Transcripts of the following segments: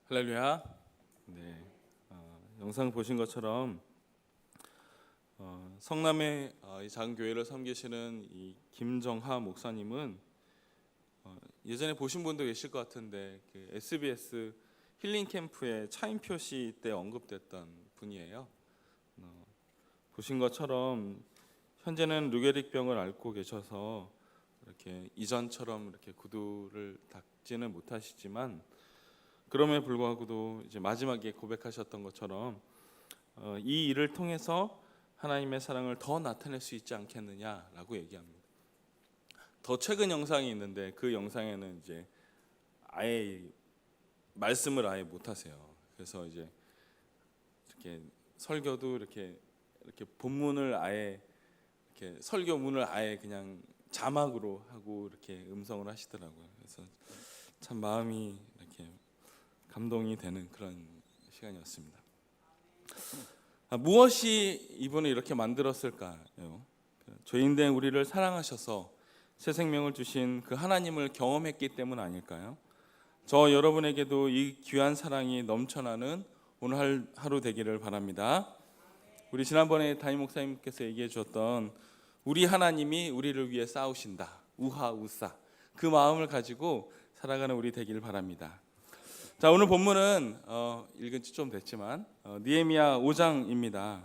할렐루야. 네, 영상 보신 것처럼 성남의 이 작은 교회를 섬기시는 이 김정하 목사님은 예전에 보신 분도 계실 것 같은데 그 SBS 힐링 캠프의 차인표 씨 때 언급됐던 분이에요. 보신 것처럼 현재는 루게릭병을 앓고 계셔서 이렇게 이전처럼 이렇게 구두를 닦지는 못하시지만 그럼에도 불구하고도 이제 마지막에 고백하셨던 것처럼 이 일을 통해서 하나님의 사랑을 더 나타낼 수 있지 않겠느냐라고 얘기합니다. 더 최근 영상이 있는데 그 영상에는 이제 아예 말씀을 아예 못 하세요. 그래서 이제 이렇게 설교도 이렇게 본문을 아예 이렇게 설교문을 아예 그냥 자막으로 하고 이렇게 음성을 하시더라고요. 그래서 참 마음이 이렇게 감동이 되는 그런 시간이었습니다. 무엇이 이분을 이렇게 만들었을까요? 죄인된 우리를 사랑하셔서 새 생명을 주신 그 하나님을 경험했기 때문 아닐까요? 저 여러분에게도 이 귀한 사랑이 넘쳐나는 오늘 하루 되기를 바랍니다. 우리 지난번에 담임 목사님께서 얘기해 주셨던 우리 하나님이 우리를 위해 싸우신다, 우하우사, 그 마음을 가지고 살아가는 우리 되기를 바랍니다. 자, 오늘 본문은 읽은 지 좀 됐지만 느헤미야 5장입니다.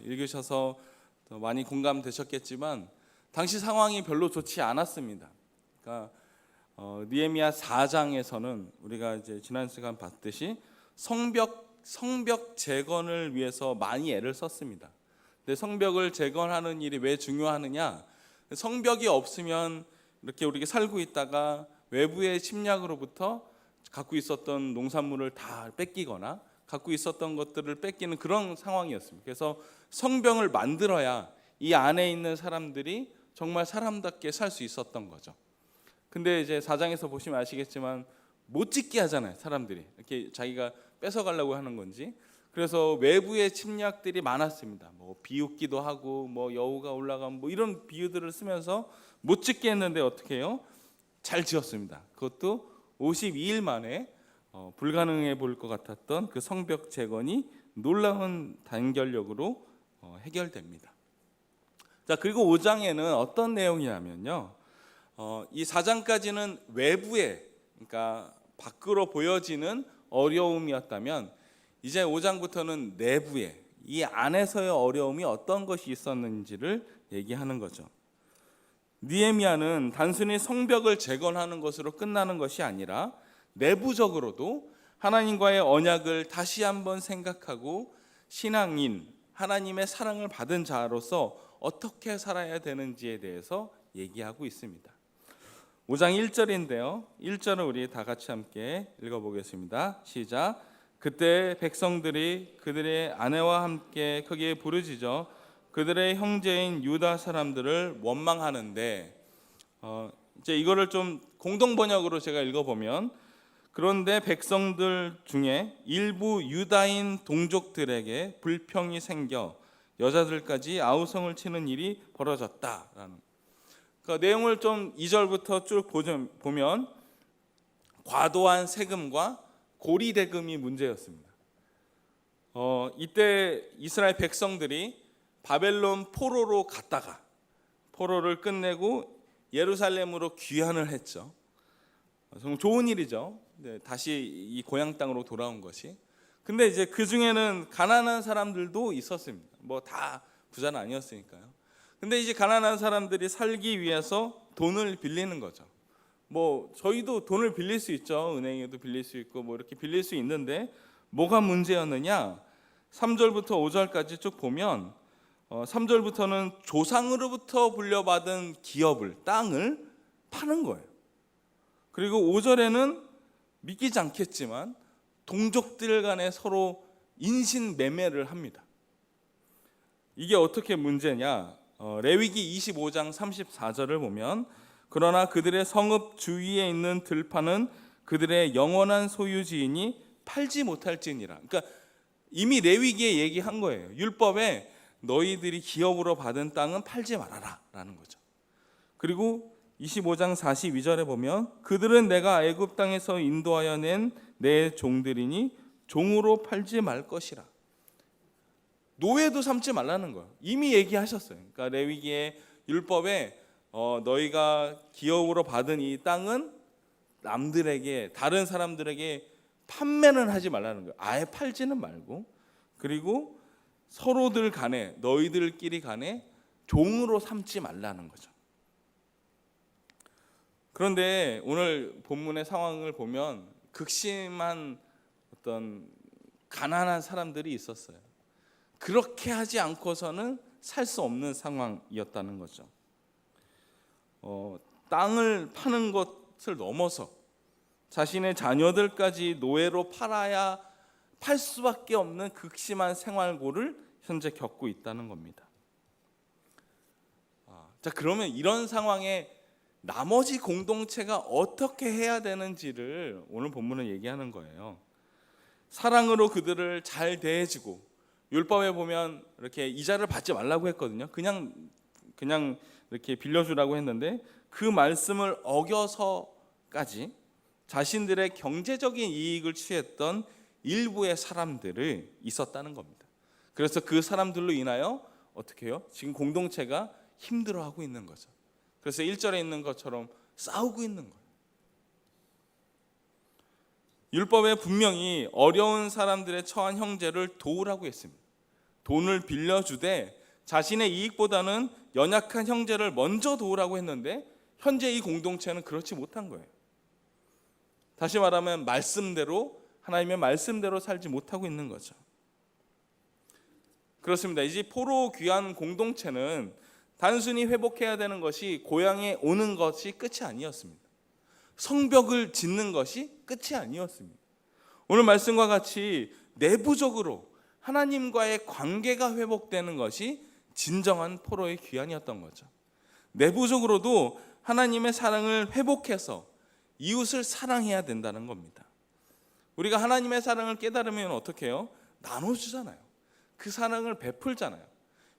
읽으셔서 많이 공감되셨겠지만 당시 상황이 별로 좋지 않았습니다. 그러니까 느헤미야 4장에서는 우리가 이제 지난 시간 봤듯이 성벽 재건을 위해서 많이 애를 썼습니다. 근데 성벽을 재건하는 일이 왜 중요하느냐? 성벽이 없으면 이렇게 우리가 살고 있다가 외부의 침략으로부터 갖고 있었던 농산물을 다 뺏기거나 갖고 있었던 것들을 뺏기는 그런 상황이었습니다. 그래서 성벽을 만들어야 이 안에 있는 사람들이 정말 사람답게 살 수 있었던 거죠. 근데 이제 4장에서 보시면 아시겠지만 못 짓게 하잖아요. 사람들이 이렇게 자기가 뺏어가려고 하는 건지. 그래서 외부의 침략들이 많았습니다. 뭐 비웃기도 하고 뭐 여우가 올라가면 뭐 이런 비유들을 쓰면서 못 짓게 했는데 어떻게 해요? 잘 지었습니다. 그것도 52일 만에 불가능해 보일 것 같았던 그 성벽 재건이 놀라운 단결력으로 해결됩니다. 자, 그리고 5장에는 어떤 내용이냐면요, 이 4장까지는 외부에, 그러니까 밖으로 보여지는 어려움이었다면 이제 5장부터는 내부에, 이 안에서의 어려움이 어떤 것이 있었는지를 얘기하는 거죠. 느헤미야는 단순히 성벽을 재건하는 것으로 끝나는 것이 아니라 내부적으로도 하나님과의 언약을 다시 한번 생각하고 신앙인, 하나님의 사랑을 받은 자로서 어떻게 살아야 되는지에 대해서 얘기하고 있습니다. 5장 1절인데요. 1절을 우리 다 같이 함께 읽어보겠습니다. 시작. 그때 백성들이 그들의 아내와 함께 크게 부르짖어 그들의 형제인 유다 사람들을 원망하는데, 이제 이거를 좀 공동 번역으로 제가 읽어보면, 그런데 백성들 중에 일부 유다인 동족들에게 불평이 생겨 여자들까지 아우성을 치는 일이 벌어졌다라는. 그러니까 내용을 좀 2절부터 쭉 보면 과도한 세금과 고리대금이 문제였습니다. 이때 이스라엘 백성들이 바벨론 포로로 갔다가 포로를 끝내고 예루살렘으로 귀환을 했죠. 정말 좋은 일이죠. 다시 이 고향 땅으로 돌아온 것이. 근데 이제 그 중에는 가난한 사람들도 있었습니다. 뭐 다 부자는 아니었으니까요. 근데 이제 가난한 사람들이 살기 위해서 돈을 빌리는 거죠. 뭐 저희도 돈을 빌릴 수 있죠. 은행에도 빌릴 수 있고 뭐 이렇게 빌릴 수 있는데 뭐가 문제였느냐? 3절부터 5절까지 쭉 보면 3절부터는 조상으로부터 물려받은 기업을, 땅을 파는 거예요. 그리고 5절에는 믿기지 않겠지만 동족들 간에 서로 인신매매를 합니다. 이게 어떻게 문제냐? 레위기 25장 34절을 보면 그러나 그들의 성읍 주위에 있는 들판은 그들의 영원한 소유지이니 팔지 못할지니라. 그러니까 이미 레위기에 얘기한 거예요. 율법에 너희들이 기업으로 받은 땅은 팔지 말아라 라는 거죠. 그리고 25장 42절에 보면 그들은 내가 애굽 땅에서 인도하여 낸 내 종들이니 종으로 팔지 말 것이라. 노예도 삼지 말라는 거예요. 이미 얘기하셨어요. 그러니까 레위기의 율법에 너희가 기업으로 받은 이 땅은 남들에게, 다른 사람들에게 판매는 하지 말라는 거예요. 아예 팔지는 말고, 그리고 서로들 간에, 너희들끼리 간에 종으로 삼지 말라는 거죠. 그런데 오늘 본문의 상황을 보면 극심한 어떤 가난한 사람들이 있었어요. 그렇게 하지 않고서는 살 수 없는 상황이었다는 거죠. 땅을 파는 것을 넘어서 자신의 자녀들까지 노예로 팔 수밖에 없는 극심한 생활고를 현재 겪고 있다는 겁니다. 자, 그러면 이런 상황에 나머지 공동체가 어떻게 해야 되는지를 오늘 본문은 얘기하는 거예요. 사랑으로 그들을 잘 대해주고, 율법에 보면 이렇게 이자를 받지 말라고 했거든요. 그냥 이렇게 빌려주라고 했는데 그 말씀을 어겨서까지 자신들의 경제적인 이익을 취했던 일부의 사람들이 있었다는 겁니다. 그래서 그 사람들로 인하여 어떻게 해요? 지금 공동체가 힘들어하고 있는 거죠. 그래서 1절에 있는 것처럼 싸우고 있는 거예요. 율법에 분명히 어려운 사람들의 처한 형제를 도우라고 했습니다. 돈을 빌려주되 자신의 이익보다는 연약한 형제를 먼저 도우라고 했는데 현재 이 공동체는 그렇지 못한 거예요. 다시 말하면 하나님의 말씀대로 살지 못하고 있는 거죠. 그렇습니다. 이제 포로 귀환 공동체는 단순히 회복해야 되는 것이 고향에 오는 것이 끝이 아니었습니다. 성벽을 짓는 것이 끝이 아니었습니다. 오늘 말씀과 같이 내부적으로 하나님과의 관계가 회복되는 것이 진정한 포로의 귀환이었던 거죠. 내부적으로도 하나님의 사랑을 회복해서 이웃을 사랑해야 된다는 겁니다. 우리가 하나님의 사랑을 깨달으면 어떻게 해요? 나눠주잖아요. 그 사랑을 베풀잖아요.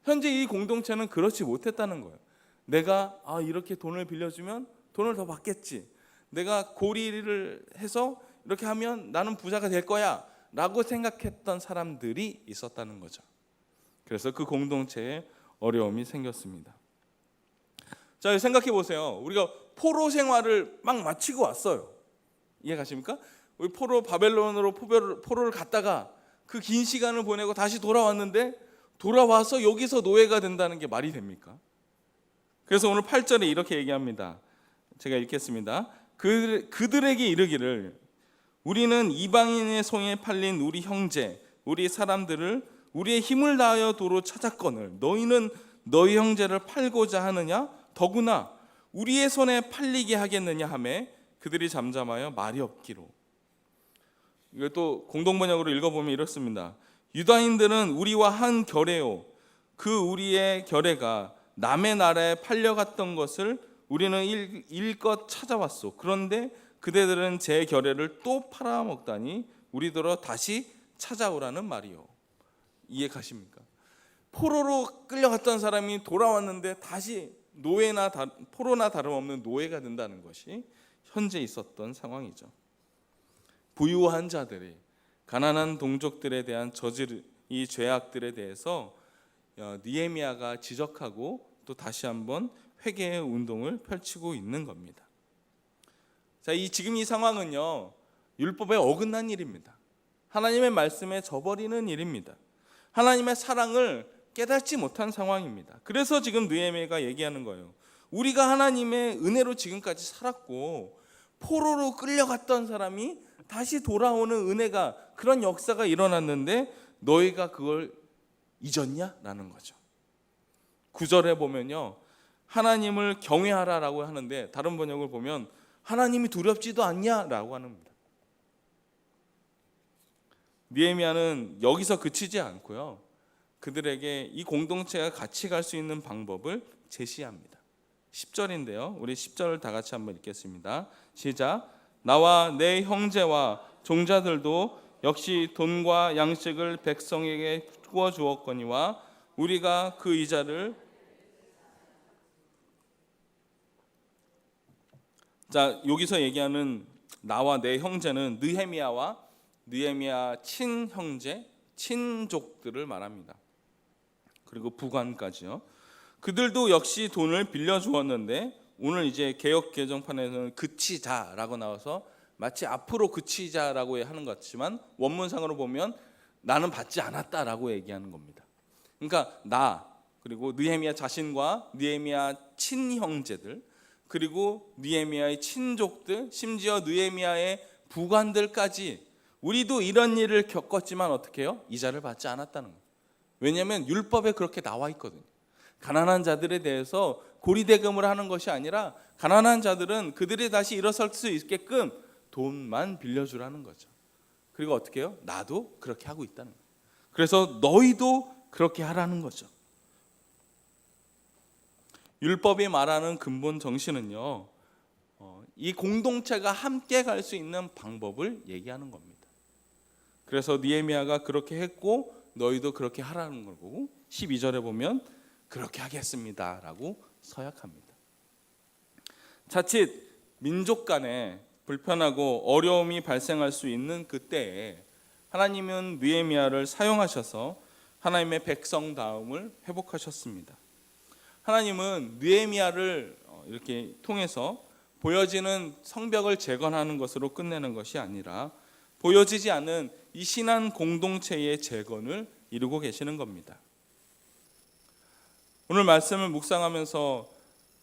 현재 이 공동체는 그렇지 못했다는 거예요. 내가 이렇게 돈을 빌려주면 돈을 더 받겠지, 내가 고리를 해서 이렇게 하면 나는 부자가 될 거야 라고 생각했던 사람들이 있었다는 거죠. 그래서 그 공동체에 어려움이 생겼습니다. 자, 생각해 보세요. 우리가 포로 생활을 막 마치고 왔어요. 이해가십니까? 우리 바벨론으로 포로를 갔다가 그 긴 시간을 보내고 다시 돌아왔는데, 돌아와서 여기서 노예가 된다는 게 말이 됩니까? 그래서 오늘 8절에 이렇게 얘기합니다. 제가 읽겠습니다. 그들에게 이르기를, 우리는 이방인의 손에 팔린 우리 형제, 우리 사람들을 우리의 힘을 다하여 도로 찾았거늘 너희는 너희 형제를 팔고자 하느냐? 더구나 우리의 손에 팔리게 하겠느냐 하며 그들이 잠잠하여 말이 없기로. 이걸 또 공동번역으로 읽어보면 이렇습니다. 유다인들은 우리와 한 결례요, 그 우리의 결례가 남의 나라에 팔려갔던 것을 우리는 일껏 찾아왔소. 그런데 그대들은 제 결례를 또 팔아먹다니 우리더러 다시 찾아오라는 말이요. 이해 가십니까? 포로로 끌려갔던 사람이 돌아왔는데 다시 포로나 다름없는 노예가 된다는 것이 현재 있었던 상황이죠. 부유한 자들이 가난한 동족들에 대한 이 죄악들에 대해서 느헤미야가 지적하고 또 다시 한번 회개의 운동을 펼치고 있는 겁니다. 자, 지금 이 상황은요, 율법에 어긋난 일입니다. 하나님의 말씀에 저버리는 일입니다. 하나님의 사랑을 깨닫지 못한 상황입니다. 그래서 지금 느헤미야가 얘기하는 거예요. 우리가 하나님의 은혜로 지금까지 살았고 포로로 끌려갔던 사람이 다시 돌아오는 은혜가, 그런 역사가 일어났는데 너희가 그걸 잊었냐? 라는 거죠. 9절에 보면요, 하나님을 경외하라라고 하는데 다른 번역을 보면 하나님이 두렵지도 않냐라고 합니다. 느헤미야는 여기서 그치지 않고요, 그들에게 이 공동체가 같이 갈 수 있는 방법을 제시합니다. 10절인데요. 우리 10절을 다 같이 한번 읽겠습니다. 시작. 나와 내 형제와 종자들도 역시 돈과 양식을 백성에게 구워 주었거니와 우리가 그 이자를, 자, 여기서 얘기하는 나와 내 형제는 느헤미야와 느헤미야 친형제, 친족들을 말합니다. 그리고 부관까지요. 그들도 역시 돈을 빌려 주었는데 오늘 이제 개역 개정판에서는 그치자라고 나와서 마치 앞으로 그치자라고 하는 것 같지만 원문상으로 보면 나는 받지 않았다라고 얘기하는 겁니다. 그러니까 나 그리고 느헤미야 자신과 느헤미야 친형제들 그리고 느헤미야의 친족들 심지어 느헤미야의 부관들까지 우리도 이런 일을 겪었지만 어떻게 해요? 이자를 받지 않았다는 거예요. 왜냐하면 율법에 그렇게 나와 있거든요. 가난한 자들에 대해서 고리대금을 하는 것이 아니라 가난한 자들은 그들이 다시 일어설 수 있게끔 돈만 빌려주라는 거죠. 그리고 어떻게 해요? 나도 그렇게 하고 있다는 거예요. 그래서 너희도 그렇게 하라는 거죠. 율법이 말하는 근본 정신은요, 이 공동체가 함께 갈 수 있는 방법을 얘기하는 겁니다. 그래서 느헤미야가 그렇게 했고 너희도 그렇게 하라는 거고 12절에 보면 그렇게 하겠습니다 라고 서약합니다. 자칫 민족 간에 불편하고 어려움이 발생할 수 있는 그때에 하나님은 느헤미야를 사용하셔서 하나님의 백성다움을 회복하셨습니다. 하나님은 느헤미야를 이렇게 통해서 보여지는 성벽을 재건하는 것으로 끝내는 것이 아니라 보여지지 않은 이 신한 공동체의 재건을 이루고 계시는 겁니다. 오늘 말씀을 묵상하면서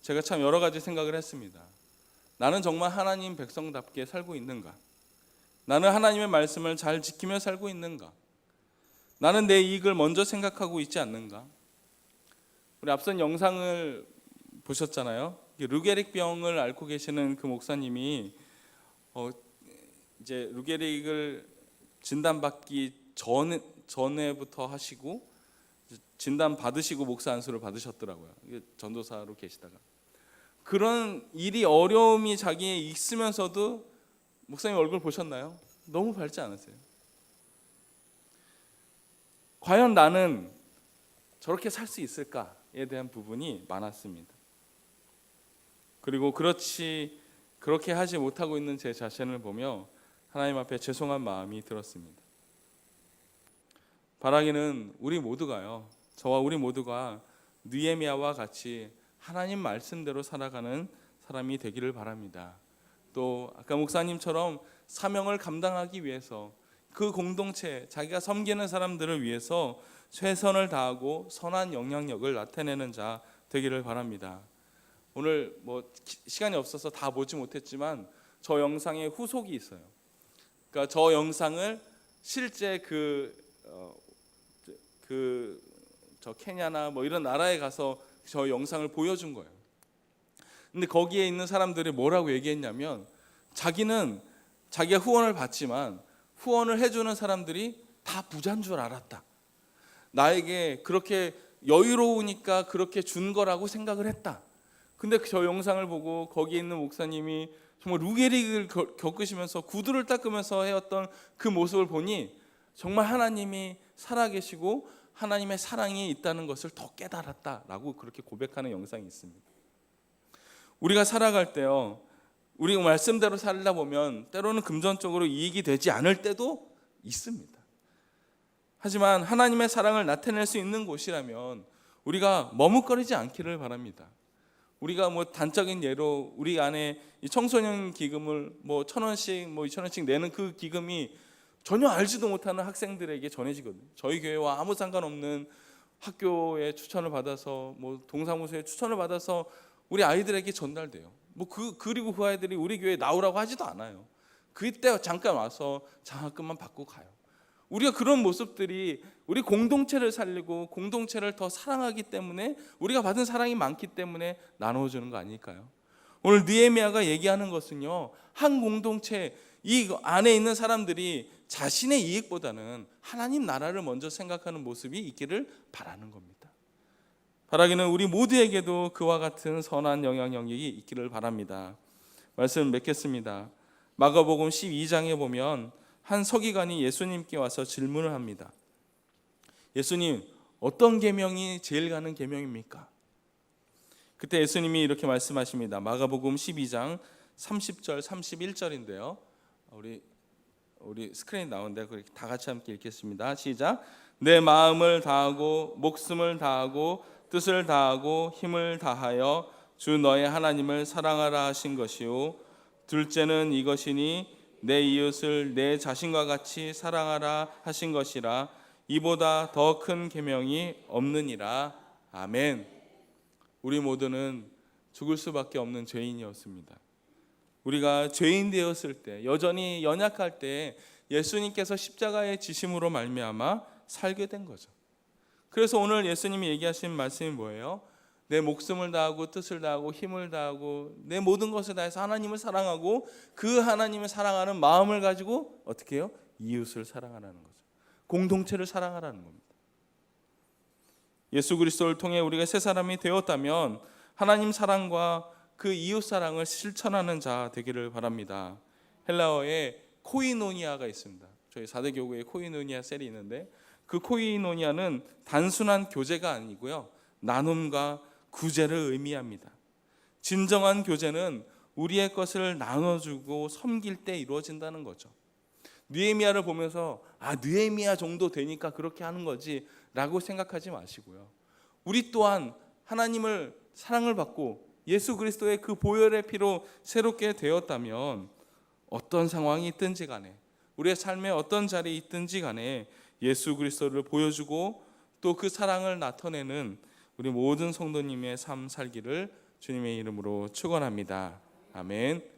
제가 참 여러 가지 생각을 했습니다. 나는 정말 하나님 백성답게 살고 있는가? 나는 하나님의 말씀을 잘 지키며 살고 있는가? 나는 내 이익을 먼저 생각하고 있지 않는가? 우리 앞선 영상을 보셨잖아요. 루게릭 병을 앓고 계시는 그 목사님이 이제 루게릭을 진단받기 전에부터 하시고 진단 받으시고 목사 안수를 받으셨더라고요. 전도사로 계시다가 그런 일이 어려움이 자기에 있으면서도 목사님 얼굴 보셨나요? 너무 밝지 않으세요? 과연 나는 저렇게 살 수 있을까에 대한 부분이 많았습니다. 그리고 그렇게 하지 못하고 있는 제 자신을 보며 하나님 앞에 죄송한 마음이 들었습니다. 바라기는 우리 모두가요, 저와 우리 모두가 느헤미야와 같이 하나님 말씀대로 살아가는 사람이 되기를 바랍니다. 또 아까 목사님처럼 사명을 감당하기 위해서 그 공동체, 자기가 섬기는 사람들을 위해서 최선을 다하고 선한 영향력을 나타내는 자 되기를 바랍니다. 오늘 시간이 없어서 다 보지 못했지만 저 영상에 후속이 있어요. 그러니까 저 영상을 실제 저 케냐나 이런 나라에 가서 저 영상을 보여준 거예요. 근데 거기에 있는 사람들이 뭐라고 얘기했냐면 자기는 자기가 후원을 받지만 후원을 해주는 사람들이 다 부자인 줄 알았다. 나에게 그렇게 여유로우니까 그렇게 준 거라고 생각을 했다. 근데 저 영상을 보고 거기에 있는 목사님이 정말 루게릭을 겪으시면서 구두를 닦으면서 해왔던 그 모습을 보니 정말 하나님이 살아계시고 하나님의 사랑이 있다는 것을 더 깨달았다라고 그렇게 고백하는 영상이 있습니다. 우리가 살아갈 때요, 우리 말씀대로 살다 보면 때로는 금전적으로 이익이 되지 않을 때도 있습니다. 하지만 하나님의 사랑을 나타낼 수 있는 곳이라면 우리가 머뭇거리지 않기를 바랍니다. 우리가 단적인 예로 우리 안에 이 청소년 기금을 1,000원씩 2,000원씩 내는 그 기금이 전혀 알지도 못하는 학생들에게 전해지거든요. 저희 교회와 아무 상관없는 학교에 추천을 받아서 동사무소에 추천을 받아서 우리 아이들에게 전달돼요. 그리고 그 아이들이 우리 교회에 나오라고 하지도 않아요. 그때 잠깐 와서 장학금만 받고 가요. 우리가 그런 모습들이 우리 공동체를 살리고 공동체를 더 사랑하기 때문에 우리가 받은 사랑이 많기 때문에 나눠주는 거 아닐까요? 오늘 느헤미야가 얘기하는 것은요, 한 공동체 이 안에 있는 사람들이 자신의 이익보다는 하나님 나라를 먼저 생각하는 모습이 있기를 바라는 겁니다. 바라기는 우리 모두에게도 그와 같은 선한 영향력이 있기를 바랍니다. 말씀 맺겠습니다. 마가복음 12장에 보면 한 서기관이 예수님께 와서 질문을 합니다. 예수님, 어떤 계명이 제일 가는 계명입니까? 그때 예수님이 이렇게 말씀하십니다. 마가복음 12장 30절, 31절인데요. 우리 스크린 나오는데 다 같이 함께 읽겠습니다. 시작. 내 마음을 다하고 목숨을 다하고 뜻을 다하고 힘을 다하여 주 너의 하나님을 사랑하라 하신 것이요 둘째는 이것이니 내 이웃을 내 자신과 같이 사랑하라 하신 것이라. 이보다 더 큰 계명이 없느니라. 아멘. 우리 모두는 죽을 수밖에 없는 죄인이었습니다. 우리가 죄인 되었을 때, 여전히 연약할 때 예수님께서 십자가의 지심으로 말미암아 살게 된 거죠. 그래서 오늘 예수님이 얘기하신 말씀이 뭐예요? 내 목숨을 다하고 뜻을 다하고 힘을 다하고 내 모든 것을 다해서 하나님을 사랑하고 그 하나님을 사랑하는 마음을 가지고 어떻게 해요? 이웃을 사랑하라는 거죠. 공동체를 사랑하라는 겁니다. 예수 그리스도를 통해 우리가 새 사람이 되었다면 하나님 사랑과 그 이웃 사랑을 실천하는 자 되기를 바랍니다. 헬라어에 코이노니아가 있습니다. 저희 4대 교구에 코이노니아 셀이 있는데 그 코이노니아는 단순한 교제가 아니고요, 나눔과 구제를 의미합니다. 진정한 교제는 우리의 것을 나눠주고 섬길 때 이루어진다는 거죠. 느헤미야를 보면서 느헤미야 정도 되니까 그렇게 하는 거지 라고 생각하지 마시고요, 우리 또한 하나님을 사랑을 받고 예수 그리스도의 그 보혈의 피로 새롭게 되었다면 어떤 상황이 있든지 간에 우리의 삶에 어떤 자리에 있든지 간에 예수 그리스도를 보여주고 또 그 사랑을 나타내는 우리 모든 성도님의 삶 살기를 주님의 이름으로 축원합니다. 아멘.